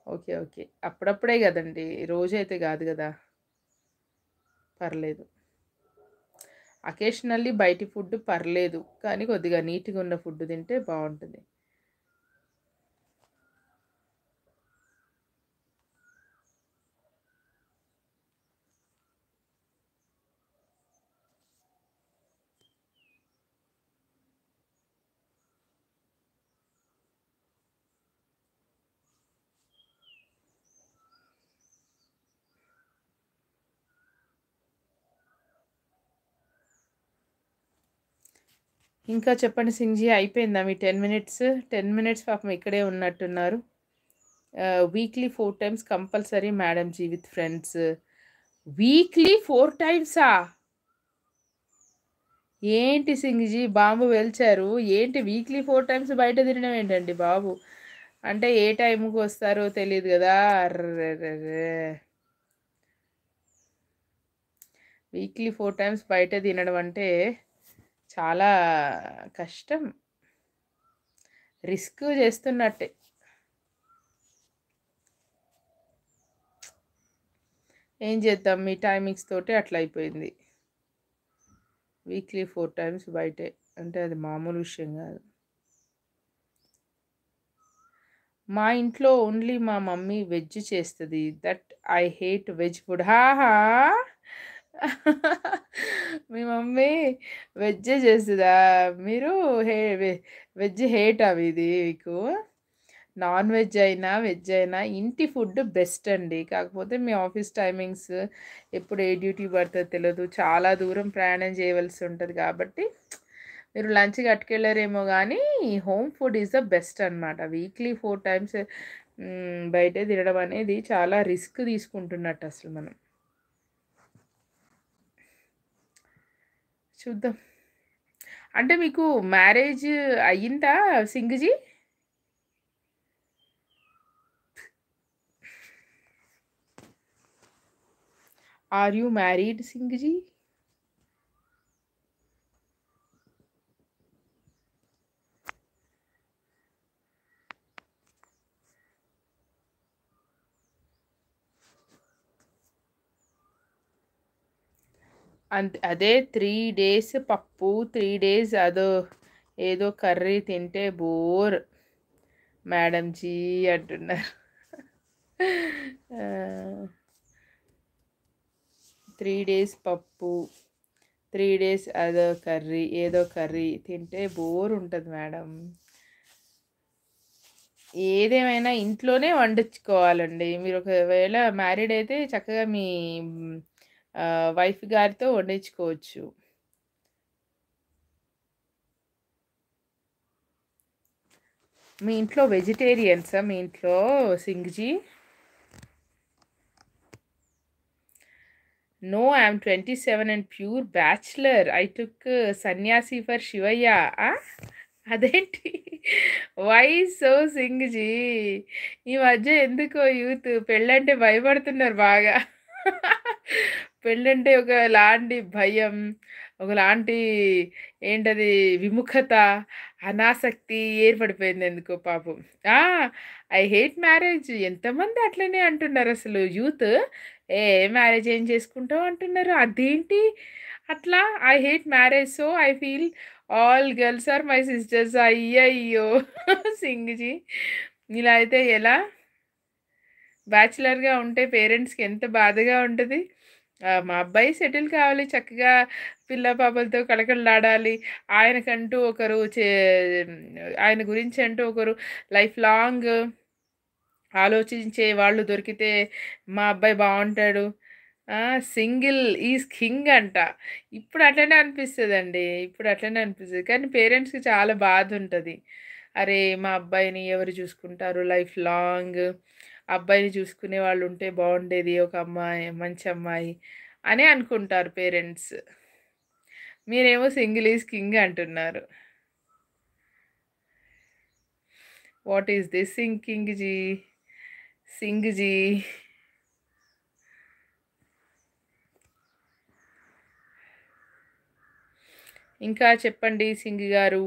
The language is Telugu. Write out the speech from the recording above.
ఓకే. ఓకే. అప్పుడప్పుడే గదండీ! రోజైతే గాదు గదా! పర్లేదు. అకేషనల్లీ బయటి ఫుడ్ పర్లేదు. కానీ కొద్దిగా నీట్‌గున్న ఫుడ్ తింటే బావుంటది. ఇంకా చెప్పండి సింగ్‌జీ అయిపోయిందా మీ 10 మినిట్స్? 10 మినిట్స్ పాపం ఇక్కడే ఉన్నట్టున్నారు. Weekly 4 times compulsory madam ji with friends. Weekly 4 టైమ్సా? ఏంటి సింగ్‌జీ బాంబు పేల్చారు. ఏంటి వీక్లీ 4 టైమ్స్ బయట తినడం ఏంటండి బాబు? అంటే ఏ టైంకొస్తారో తెలీదు గదా! అర్రెర్రెర్రే! వీక్లీ 4 టైమ్స్ బయట తినడం అంటే చాలా కష్టం. రిస్క్ చేస్తున్నట్టే. ఏం చేద్దాం మీ టైమింగ్స్ తోటి అట్లా అయిపోయింది. వీక్లీ 4 టైమ్స్ బయటే. అంటే అది మామూలు విషయం గాదు. మా ఇంట్లో ఓన్లీ మా మమ్మీ వెజ్ చేస్తది. That I hate veg food. ఆహా! మీ మమ్మీ వెజ్జే చేస్తదా? మీరు వెజ్ హేటా మీది మీకు? నాన్ వెజ్ అయినా, వెజ్ అయినా ఇంటి ఫుడ్ బెస్ట్ అండి. కాకపోతే మీ ఆఫీస్ టైమింగ్స్ ఎప్పుడు ఏ డ్యూటీ పడతదో తెలవదు. చాలా దూరం ప్రయాణం చేయవలసి ఉంటది కాబట్టి మీరు లంచ్‌కి అట్టుకెళ్లరేమో గానీ home food is the best అనమాట. వీక్లీ 4 టైమ్స్ బయటే తినడం అనేది చాలా రిస్క్ తీసుకుంటున్నట్టు అసలు మనం. చూద్దాం. అంటే మీకు మ్యారేజ్ అయ్యిందా Singhji? Are you married Singhji? అదే 3 డేస్ పప్పు, 3 డేస్ ఏదో కర్రీ తింటే బోర్ మేడమ్‌జీ అంటున్నారు. 3 డేస్ పప్పు, 3 డేస్ ఏదో కర్రీ తింటే బోర్ ఉంటది మేడం. ఏదేమైనా ఇంట్లోనే వండించుకోవాలండి. మీరు ఒకవేళ మ్యారీడ్ అయితే చక్కగా మీ వైఫ్ గారితో వండించుకోవచ్చు. మీ ఇంట్లో వెజిటేరియన్సా మీ ఇంట్లో Singhji? No I am 27 and pure bachelor. I took సన్యాసి ఫర్ శివయ్య. ఆ! అదేంటి? Why so Singhji? ఈ మధ్య ఎందుకో యూత్ పెళ్ళంటే భయపడుతున్నారు బాగా. పెళ్ళంటే ఒకలాంటి భయం, ఒకలాంటి ఏంటది విముఖత, అనాసక్తి ఏర్పడిపోయింది ఎందుకో పాపం. ఆ! ఐ హేట్ మ్యారేజ్ ఎంతమంది అట్లనే అంటున్నారసలు యూత్. ఏ మ్యారేజ్ ఏం చేసుకుంటావు అంటున్నారు. అదేంటి అట్లా? I hate marriage. So, I feel all girls are my sisters. అయ్యయ్యో! సింగ్‌జీ ఇలా అయితే ఎలా? బ్యాచిలర్‌గా ఉంటే పేరెంట్స్‌కి ఎంత బాధగా ఉంటది. మా అబ్బాయి సెటిల్ కావాలి. చక్కగా పిల్ల పాపలతో కళకళలాడాలి. ఆయనకంటూ ఒకరు ఆయన గురించి అంటూ ఒకరు లైఫ్ లాంగ్ ఆలోచించే వాళ్ళు దొరికితే మా అబ్బాయి బావుంటాడు. ఆ! సింగిల్ ఈజ్ కింగ్ అంట. ఇప్పుడు అట్లనే అనిపిస్తదండి. ఇప్పుడు అట్లనే అనిపిస్తది. కానీ పేరెంట్స్‌కి చాలా బాధుంటది. అరే! మా అబ్బాయిని ఎవరు చూసుకుంటారు లైఫ్ లాంగ్. అబ్బాయిని చూసుకునే వాళ్ళుంటే బావుండేది. ఒక అమ్మాయి, మంచి అమ్మాయి అని అనుకుంటారు పేరెంట్స్. మీరేమో సింగిల్ ఈజ్ కింగ్ అంటున్నారు. What is this sinking ji? Singh ji. ఇంకా చెప్పండి సింగ్ గారు.